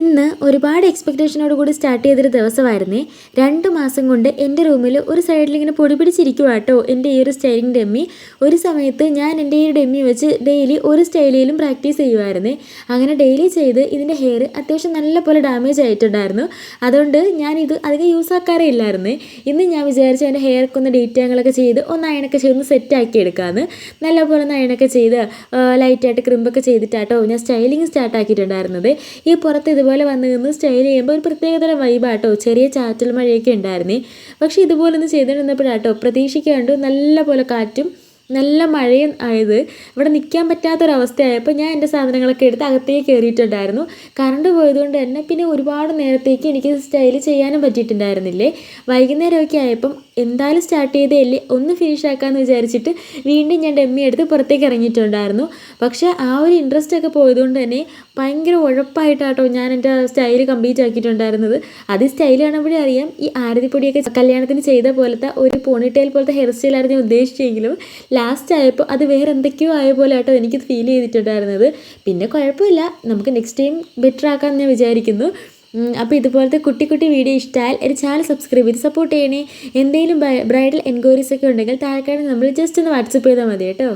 ഇന്ന് ഒരുപാട് എക്സ്പെക്റ്റേഷനോട് കൂടി സ്റ്റാർട്ട് ചെയ്തൊരു ദിവസമായിരുന്നേ. 2 മാസം കൊണ്ട് എൻ്റെ റൂമിൽ ഒരു സൈഡിൽ ഇങ്ങനെ പൊടി പിടിച്ചിരിക്കുക കേട്ടോ എൻ്റെ ഈ ഒരു സ്റ്റൈലിംഗ് ഡമ്മി. ഒരു സമയത്ത് ഞാൻ എൻ്റെ ഈ ഡമ്മി വെച്ച് ഡെയിലി ഒരു സ്റ്റൈലിലും പ്രാക്ടീസ് ചെയ്യുമായിരുന്നേ. അങ്ങനെ ഡെയിലി ചെയ്ത് ഇതിൻ്റെ ഹെയർ അത്യാവശ്യം നല്ല പോലെ ഡാമേജ് ആയിട്ടുണ്ടായിരുന്നു. അതുകൊണ്ട് ഞാനിത് അധികം യൂസ് ആക്കാറേ ഇല്ലായിരുന്നേ. ഇന്ന് ഞാൻ വിചാരിച്ചു എൻ്റെ ഹെയർക്ക് ഒന്ന് ഡീറ്റെയിലൊക്കെ ചെയ്ത് ഒന്ന് അയണൊക്കെ ചെയ്ത് ഒന്ന് സെറ്റാക്കി എടുക്കാമെന്ന്. നല്ലപോലെ ഒന്ന് അയണൊക്കെ ചെയ്ത് ലൈറ്റായിട്ട് ക്രിമ്പൊക്കെ ചെയ്തിട്ടാട്ടോ ഞാൻ സ്റ്റൈലിങ് സ്റ്റാർട്ട് ആക്കിയിട്ടുണ്ടായിരുന്നത്. ഈ പുറത്ത് ഇതുപോലെ വന്ന് നിന്ന് സ്റ്റൈൽ ചെയ്യുമ്പോൾ ഒരു പ്രത്യേകതരം വൈബാട്ടോ. ചെറിയ ചാറ്റൽ മഴയൊക്കെ ഉണ്ടായിരുന്നേ. പക്ഷേ ഇതുപോലെ ഒന്ന് ചെയ്തിരുന്നപ്പോഴാട്ടോ പ്രതീക്ഷിക്കാണ്ട് നല്ല പോലെ കാറ്റും നല്ല മഴയും ആയത്. ഇവിടെ നിൽക്കാൻ പറ്റാത്തൊരവസ്ഥയായപ്പോൾ ഞാൻ എൻ്റെ സാധനങ്ങളൊക്കെ എടുത്ത് അകത്തേക്ക് കയറിയിട്ടുണ്ടായിരുന്നു. കറണ്ട് പോയതുകൊണ്ട് തന്നെ പിന്നെ ഒരുപാട് നേരത്തേക്ക് എനിക്ക് സ്റ്റൈൽ ചെയ്യാനും പറ്റിയിട്ടുണ്ടായിരുന്നില്ലേ. വൈകുന്നേരമൊക്കെ ആയപ്പം എന്തായാലും സ്റ്റാർട്ട് ചെയ്തതല്ലേ ഒന്ന് ഫിനിഷ് ആക്കാമെന്ന് വിചാരിച്ചിട്ട് വീണ്ടും ഞാൻ ഡമ്മി എടുത്ത് പുറത്തേക്ക് ഇറങ്ങിയിട്ടുണ്ടായിരുന്നു. പക്ഷേ ആ ഒരു ഇൻട്രസ്റ്റ് ഒക്കെ പോയതുകൊണ്ട് തന്നെ ഭയങ്കര ഉഴപ്പായിട്ടാട്ടോ ഞാൻ എൻ്റെ സ്റ്റൈൽ കംപ്ലീറ്റ് ആക്കിയിട്ടുണ്ടായിരുന്നത്. അത് സ്റ്റൈൽ കാണുമ്പോഴേ അറിയാം ഈ ആരതിപ്പൊടിയൊക്കെ കല്യാണത്തിന് ചെയ്ത പോലത്തെ ഒരു പോണിറ്റെയിൽ പോലത്തെ ഹെയർ സ്റ്റൈലായിരുന്നു ഞാൻ ഉദ്ദേശിച്ചെങ്കിലും ലാസ്റ്റ് ആയപ്പോൾ അത് വേറെ എന്തൊക്കെയോ ആയ പോലെ ആട്ടോ എനിക്ക് ഫീൽ ചെയ്തിട്ടുണ്ടായിരുന്നത്. പിന്നെ കുഴപ്പമില്ല, നമുക്ക് നെക്സ്റ്റ് ടൈം ബെറ്റർ ആക്കാമെന്ന് ഞാൻ വിചാരിക്കുന്നു. അപ്പോൾ ഇതുപോലത്തെ കുട്ടി കുട്ടി വീഡിയോ ഇഷ്ടമായാൽ ഒരു ചാനൽ സബ്സ്ക്രൈബ് ചെയ്ത് സപ്പോർട്ട് ചെയ്യണേ. എന്തെങ്കിലും ബ്രൈഡൽ എൻക്വയറീസ് ഒക്കെ ഉണ്ടെങ്കിൽ താഴെക്കാണെങ്കിൽ നമ്മൾ ജസ്റ്റ് ഒന്ന് വാട്സപ്പ് ചെയ്താൽ മതി കേട്ടോ.